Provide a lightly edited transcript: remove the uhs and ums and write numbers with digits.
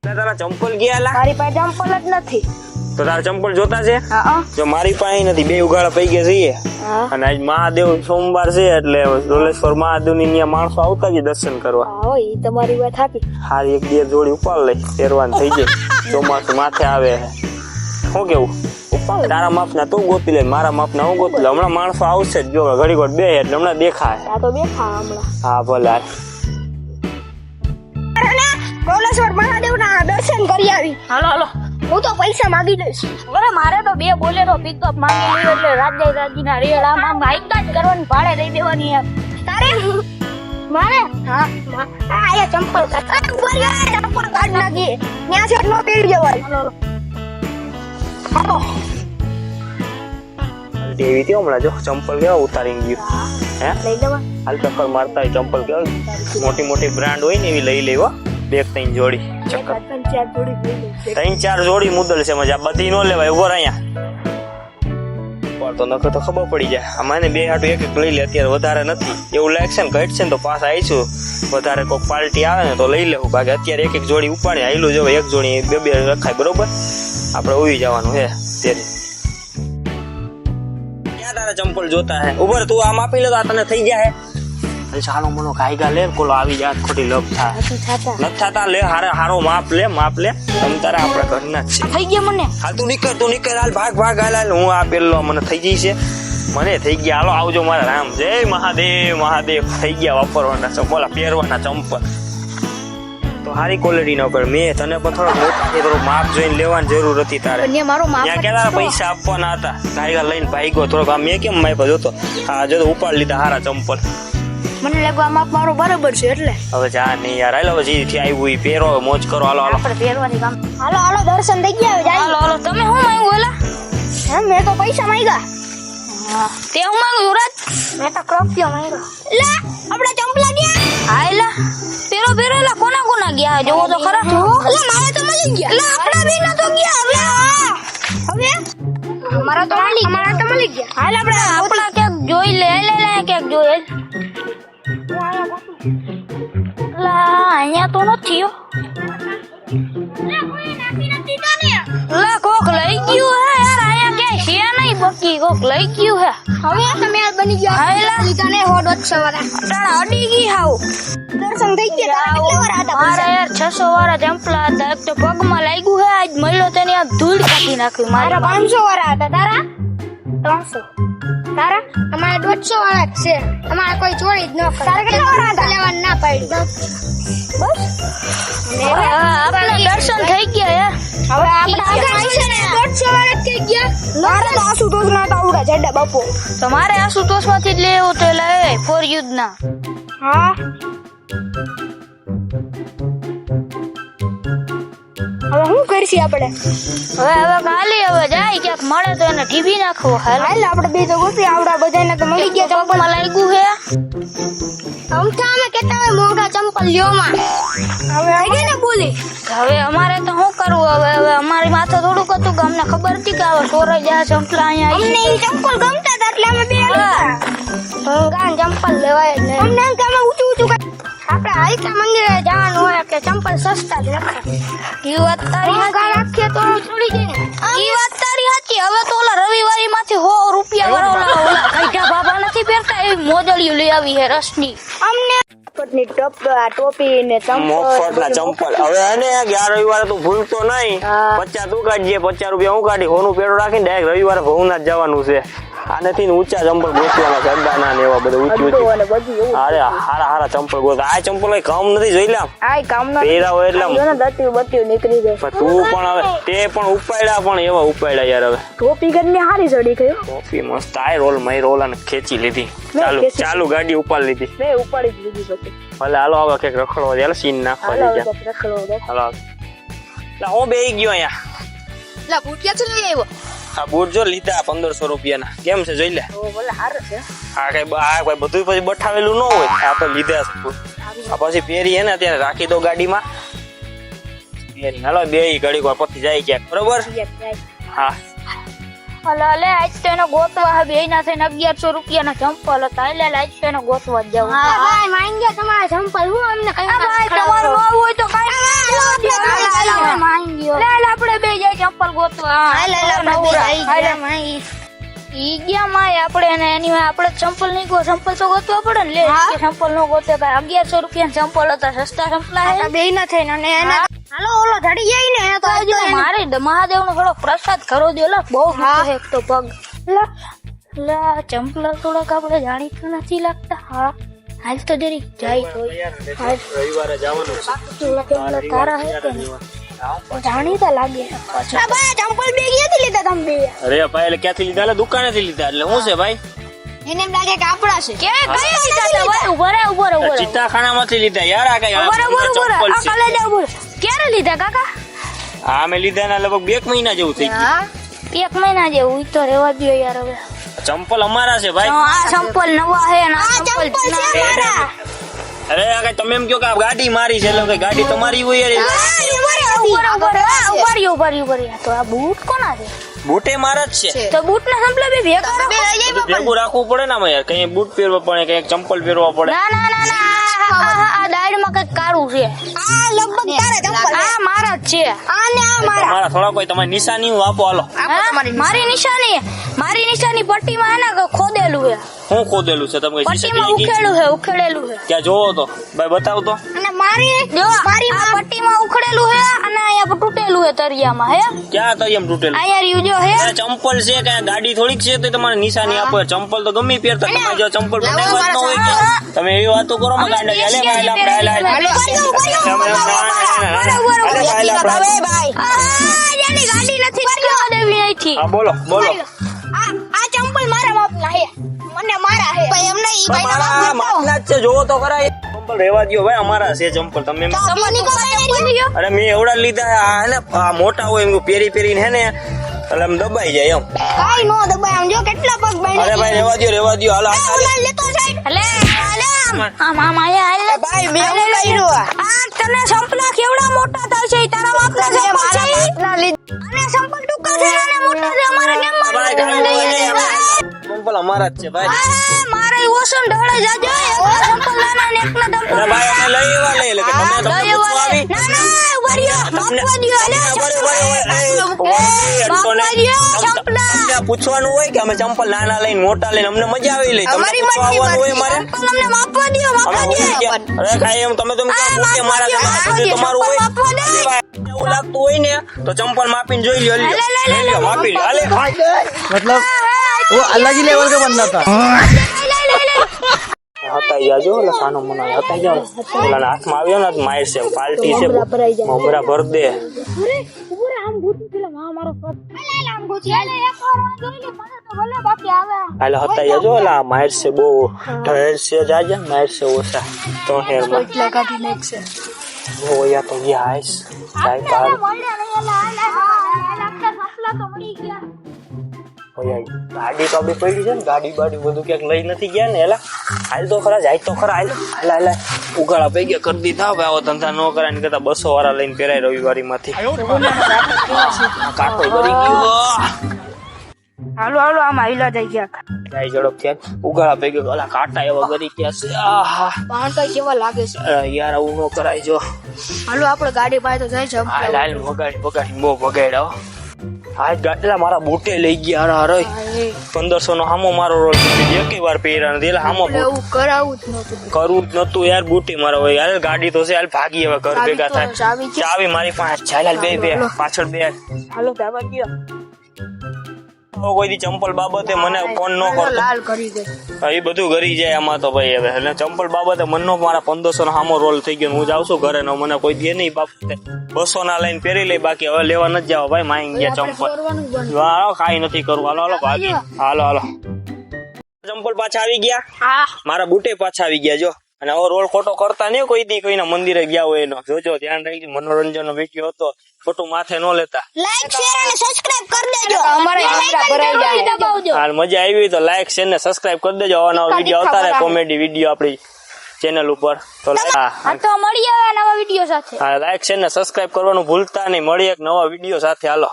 તારા ચંપલ ગયા લા? મારી પાસે ચંપલ જ નથી. તો તારા ચંપલ જોતા છે? હા જો મારી પાસે નથી, બે ઉગાડા પૈ ગયા છીએ. અને આજ મહાદેવ સોમવાર છે એટલે ડોલેશ્વર મહાદેવ ની ત્યાં માણસો આવતા છે દર્શન કરવા. હા એ તમારી વાત સાચી. હારી એક બે જોડી ઉપાડ લઈ, પહેરવાની થઈ જાય. ચોમાસું માથે આવે. શું કેવું? તારા માપ ના તું ગોતી લે, મારા માપ ના હું ગોતી લે. હમણાં માણસો આવશે જ, જો ઘડી ઘડી બે એટલે હમણાં દેખાય. આ તો બેઠા હમણાં. હા ભલે. ડોલેશ્વર મહાદેવ ના દર્શન કરી આવી. હાલો હાલો. હું તો પૈસા માંગી લઈશ. બરાબર, મારે તો 2 બોલેરો પિકઅપ માંગી લીધો એટલે રાજી ના રેડ આમ હાઈકા જ કરવાની, ભાડે દઈ દેવાની એમ. તારે મારે હા આ ચંપલ ચંપલ કાઢ નાખી. ત્યાં છે નો પહેરી જવાય. હાલો એવી હતી હમણાં જો ચંપલ કેવા ઉતારી ગયું. હે લઈ લેવા. હાલ ચક્કર મારતા હોય ચંપલ કેવા મોટી મોટી બ્રાન્ડ હોય ને એવી લઈ લેવો. 2-3 જોડી ચક્કર 3-4 જોડી મુદલ છે મજા. બધી નો લેવાય. ઉભો અહીંયા તો નકર તો ખબર પડી જાય. આમાં બે હાટું એક એક લઈ લે. અત્યારે વધારે નથી એવું લાગશે ને, ઘટશે ને તો પાછા આવીશું. વધારે કોઈ પાર્ટી આવે ને તો લઈ લેવું. બાકી અત્યારે એક એક જોડી ઉપાડી આયલું જો એક જોડી 2-2 રખાય. બરોબર, આપણે ઉઈ જવાનું હે ત્યારે. ક્યાં તારા ચંપલ જોતા હે? ઉભર તું આમ આપી લે તો આ તને થઈ જાય. ચાલો મનો કાયગા લે, કોલો આવી જાય ખોટી લપ થાય. નથી થતા. લે હારો માપ લે તમ તારે આપણા ઘરના જ છે. થઈ ગયા મને. હાલ તું નીકળ હાલ ભાગ હાલ હું આ પેલો મને થઈ ગઈ છે. મને થઈ ગયા. હાલો આવજો મારા રામ. જય મહાદેવ થઈ ગયા વાપરવાના ચંપલ, પહેરવાના ચંપલ તો સારી ક્વોલિટી નો કર. મેં તને પણ થોડોક મોટાથી થોડું માપ જોઈને લેવાની જરૂર હતી તારે. મારો માપ ત્યાં કેટલા પૈસા આપવાના હતા. કાયગા લઈને ભાગ્યો થોડોક. મેં કેમ માપ્યો જોતો. હા જો ઉપાડ લીધા હારા ચંપલ. મને લાગ્યું આ માપ મારો બરાબર છે એટલે. હવે જા નહીં યાર. હાલો હવે જે આવ્યું પહેરો, મોજ કરો. હાલો આપણે પહેરવાની કામ. હાલો દર્શન થઈ ગયા. જાય હાલો તમે શું માંગ્યું એલા? હા મેં તો પૈસા માંગ્યા. તે હું માંગુ યુવરાજ? મેં તો ક્રોપિયો માંગ્યો. લે આપણે ચંપલા ગયા. હા એલા પેરો એલા કોના ગયા જોવો તો ખરા. લે મારે તો મળી ગયા. લે આપણા બે ના તો ગયા. હવે અમારા તો મળી ગયા. હાલ આપણા ક્યાંક જોઈ લે ક્યાંક જોઈ અહીંયા તો નથી હો. લા કોક લઈ ગયું હે યાર. અહીંયા ક્યાંય છે નહીં બકી. કોક લઈ ગયું હે. હવે તમે આ બની ગયા. હાયલા લીધા ને હોડ 800 વાળા. તારા અડી ગઈ હાવ. દર્શન થઈ ગયા. કેટલા વાર હતા? મારા યાર 600 વાળા ચંપલા હતા. એક તો પગમાં લાગ્યું હે. આજ મળ્યો તેની આ ધૂળ કાઢી નાખી. મારા 500 વાળા હતા. તારા 300. તારા અમારા 150 વાળા જ છે. અમારા કોઈ ચોરી જ ન કરે. તારા કેટલા વાળા હતા? લેવાનું ના પાડ્યું. બસ આપણે દર્શન થઈ ગયા યાર. હવે આપણે આગળ છે ને 150 વાળા જ થઈ ગયા. મારે તો આશુતોષ ના આવડા જડા બાપુ. તમારે આશુતોષ માંથી જ લેવું તો લે ફોર યુદ્ધ ના. હા હવે શું કરશી આપણે? હવે કાલી હવે જાય ક્યાંક મળે તો એને ટીવી નાખવો. હાલ આપણે બે તો ગોતી આવડા બધાને તો મળી ગયા. ચંપલમાં લાગ્યું હે. અમથા અમે કેટલા હોય મોંઘા ચંપલ લ્યો માં. હવે આવી ને બોલી. હવે અમારે તો શું કરવું? હવે અમારી માથે થોડુંક હતું કે અમને ખબર હતી કે હવે સોરાઈ જાય ચંપલા અહીંયા. અમને એ ચંપલ ગમતા હતા એટલે અમે બે હતા. ગાન ચંપલ લેવાય ને અમને એમ કે અમે ઊંચું આપણે હાઈકા મંદિરે જવાનું હોય કે ચંપલ સસ્તા જ રખાય. ઈ વાત તારી રાખીએ તો થોડી જાય ને. ઈ વાત તારી સાચી. હવે તો ઓલા રવિવારી માંથી 100 રૂપિયા વાળા ઓલા કઈકા બાબા નથી પહેરતા એવી મોજડીઓ લઈ આવી હે રસની. અમને ટોપી ને મફતના ચંપલ. હવે એને ગયા રવિવારે તું ભૂલતો નહીં. 50 તું કાઢજે, 50 રૂપિયા હું કાઢી. હોનું પેડો રાખીને ડાયરેક્ટ રવિવારે ભવનાથ જવાનું છે. આનેથી ઊંચા ચંપલ ગોતવાના છે. અડ્ડાના ને એવા બધા ઊંચી અરે હારા ચંપલ ગોત. આ ચંપલ કઈ કામ નથી જોઈ લે. આય કામ ના પહેરા હોય એટલે બત્યું નીકળી જાય. તું પણ હવે તે પણ ઉપાડ્યા પણ એવા ઉપાડ્યા યાર. હવે ટોપી કરીને હારી ચડી ગયો. ટોપી મસ્ત. આ રોલ મય રોલ અને ખેંચી લીધી. ચાલુ ગાડી ઉપાડી લીધી. મેં ઉપાડી લીધી પછી. ભલે હાલો હવે કઈક રખડવા દે. સીન નાખવા દે. હાલો હું બેહી ગયો અહીંયા. બૂટ ક્યાંથી લઈ આવ્યો? આ બૂટ જો લીધા 1500 રૂપિયાના. કેમ છે જોઈ લે. આ કઈ બધું પછી બઠાવેલું ન હોય. આ તો લીધા છે બૂટ. આ પછી પહેરી હે ને અત્યારે રાખી દો ગાડીમાં. હાલો બે ઘડી વાર પછી જાય ક્યાંક. બરોબર હા. અલે આજ તો એને ગોતવા હે. બે ના થઈને 1100 રૂપિયાના ચંપલ હતા. એટલે આજ તો એને ગોતવા જ જવું. હા ભાઈ માંગ્યા તમારા ચંપલ. હું અમને કઈ ભાઈ તમારું આવું હોય તો કઈ ચંપલ ગોતવા હાલ આપણે નવરા. ગયા માં ઈ ગયા માં આપણે એને એની વાંહે આપણે ચંપલ નહીં ગો ચંપલ તો ગોતવા પડે ને લે હા. કે ચંપલ નો ગોતે ભાઈ 1100 રૂપિયા ચંપલ હતા સસ્તા ચંપલા હે બે ન થઈને અને એને હાલો ઓલો ધડી જાય ને તો તો જો મારે મહાદેવ નો થોડો પ્રસાદ કરો દો લા બહુ હા. એક તો પગ લા ચંપલા થોડાક આપણે જાણીતા નથી લાગતા હા હાલ તો જરી જાય તો રવિવારે જવાનું ચંપલા તારા હે કે નહીં? જાણીતા લાગે આ ભાઈ ચંપલ બે ક્યાંથી લીધા તમે બે અરે ભાઈ એટલે ક્યાંથી લીધા એટલે દુકાનેથી લીધા એટલે શું છે ભાઈ એને એમ લાગે કે આપડા છે કે કઈ લીધા તા ભાઈ ઉભા રહે ઉભા રહે ચિત્તાખાનામાંથી લીધા યાર આ કઈ આ ચંપલ છે કાલે જાવ બોલ ક્યારે લીધા કાકા આ મેં લીધા ના લગભગ 2 મહિના જેવું થઈ ગયું એક મહિના જેવું ઈ તો રહેવા દ્યો યાર હવે ચંપલ અમારા છે ભાઈ આ ચંપલ નવા હે ને આ ચંપલ છે મારા અરે આ કઈ તમે એમ કહો કે આ ગાડી મારી છે એટલે કઈ ગાડી તમારી હોય યાર ઉભા રહ્યો તો આ બૂટ કોના છે બૂટે મારા જ છે તો બૂટ ના સંપલા બે ભેગા રાખો. ભેગું રાખવું પડે ને આમાં યાર કઈ બૂટ પહેરવા પડે કઈ ચંપલ પહેરવા પડે ના ના ના ના આ દાઢમાં કઈક કાળું છે આ લગભગ તારા ચંપલ આ મારા જ છે આને આ મારા તમારા થોડા કોઈ તમારી નિશાની હું આપો હાલો હા? મારી નિશાની પટ્ટીમાં હે ને ખોદેલું છે શું ખોદેલું છે તમે કઈ પટ્ટીમાં ઉખેડેલું છે ક્યાં જોવો તો ભાઈ બતાવો તો અને મારી જો આ પટ્ટીમાં ઉખડેલું છે અને અહીંયા તૂટેલું છે તરિયામાં હે ક્યાં તો એમ તૂટેલું અહીંયા રહ્યું જો હે આ ચંપલ છે કે ગાડી થોડીક છે તો તમારે નિશાની આપો ચંપલ તો ગમે ઈ પહેરતા તમારે જો ચંપલ બનાવવા જ ન હોય કે તમે એવી વાતો કરો માં ગાંડા હાલે ભાઈ આની ગાડી નથી કરવા દેવી અહીંથી હા બોલો બોલો આ ચંપલ મારા માપના હે મને મારા હે ભાઈ એમને ઈ ભાઈ તમારા માપના જ છે જોવો તો ખરા ચંપલ રહેવા દ્યો ભાઈ અમારા છે ચંપલ તમે એમ અરે મેં એવડા લીધા આ ને આ મોટા હોય એમ પહેરી પહેરીને હે ને એટલે આમ દબાઈ જાય એમ કાઈ નો દબાય આમ જો કેટલા પગ બાંધ્યા અરે ભાઈ રહેવા દ્યો હાલો આ લેતો જાય અલે આમ આયા ભાઈ મેં હું કર્યું આ તને સંપલા કેવડા મોટા થાય છે ઈ તારા માપના છે મારા માપના અને સંપલ ટૂંકા છે અને મોટા છે અમારે કેમ ભાઈ ચંપલ અમારા જ છે ભાઈ મારે ઓસન ઢળે જાજો એક સંપલ નાના ને એકના દમ અરે ભાઈ અમે લઈ એવા લઈ એટલે કે તમે તમને પૂછવા આવી ના ના ઉભરિયો માપવા દ્યો તમને પૂછવાનું હોય કે અમે ચંપલ નાના લઈને મોટા લઈને અમને મજા આવી લઈ તમને પૂછવા આવવાનું હોય અમારે અમને માપવા દ્યો અરે કાંઈ એમ તમે કે મારા તમારું હોય એવું લાગતું હોય ને તો ચંપલ માપીને જોઈ લ્યો લઈ લ્યો માપી લ્યો હાલે मतलब वो अलग ही लेवल का बंदा था। હતાઈ જાજો એટલે સાનો મનો હતાઈ જાવ ઓલા હાથમાં આવ્યો ને માર છે પાલટી છે મમરા ભર દે હાલે હતાઈ જાજો ઓલા માર છે બહુ ઢેર છે જાજા માર છે ઓછા તો હેરમાં ઓયા તો યા આઈસ કાઈ પાર ગાડી તો આપડી પડી છે ને ગાડી બાડી બધું ક્યાંક લઈ નથી ગયા ને એલા હાલ તો ખરા જાય તો ખરા હાલ ઉગાડા પૈ ગયા કરી દીધા હવે આવો ધંધા ન કરાય ને કરતા 200 વાળા લઈને પહેરાય રવિવારી માંથી કાકો કરી ગયો હાલો આમ આઈલા જઈ ગયા જાય ઝડપ થયા ઉગાડા પૈ ગયો ઓલા કાંટા એવા કરી ગયા છે આહા પાણ કઈ કેવા લાગે છે યાર આવું ન કરાય જો હાલો આપણે ગાડી પાસે તો જાય છે હાલ વગાડી બહુ વગાડ્યો આજ ગાટલા મારા બૂટે લઈ ગયા અરે 1500 નો હામો મારો રોલ એક વાર પહેર્યા નથી એટલે હામો એવું કરાવું જ નતું કરવું જ નતું યાર બૂટી મારો હોય યાર ગાડી તો છે હાલ ભાગી હવે ઘર ભેગા થાય ચાવી મારી પાસે ચાલ બે પાછળ બે હાલો દાવા ગયો કોઈ દી ચંપલ બાબતે મને ફોન ન કરતો લાલ કરી દે એ બધું ઘરી જાય આમાં તો ભાઈ હવે એટલે ચંપલ બાબતે મનનો મારા 1500 નો હામો રોલ થઈ ગયો હું જાઉં છું ઘરે ને મને કોઈ દે નહીં બાબતે 200 ના લઈને પહેરી લઈ બાકી હવે લેવા નથી જાવ ભાઈ માઈ ગયા ચંપલ હાલો કાઈ નથી કરવું હાલો ભાગી હાલો ચંપલ પાછા આવી ગયા હા મારા બૂટે પાછા આવી ગયા જો અને હવે રોલ ખોટો કરતા નહીં કોઈ દી કોઈના મંદિરે ગયા હોય એનો જોજો ધ્યાન રાખજો મનોરંજન નો વિડીયો હતો ખોટું માથે ન લેતા લાઈક શેર અને સબસ્ક્રાઇબ કરી દેજો અમારે દબાવજો હાલ મજા આવી તો લાઈક શેર ને સબસ્ક્રાઇબ કરી દેજો અવાનવા વિડીયો આવતા રહે કોમેડી વિડીયો આપણી ચેનલ ઉપર તો તો મળીએ નવા વિડીયો સાથે લાઈક શેર ને સબસ્ક્રાઇબ કરવાનું ભૂલતા નહીં મળીએ એક નવા વિડીયો સાથે હાલો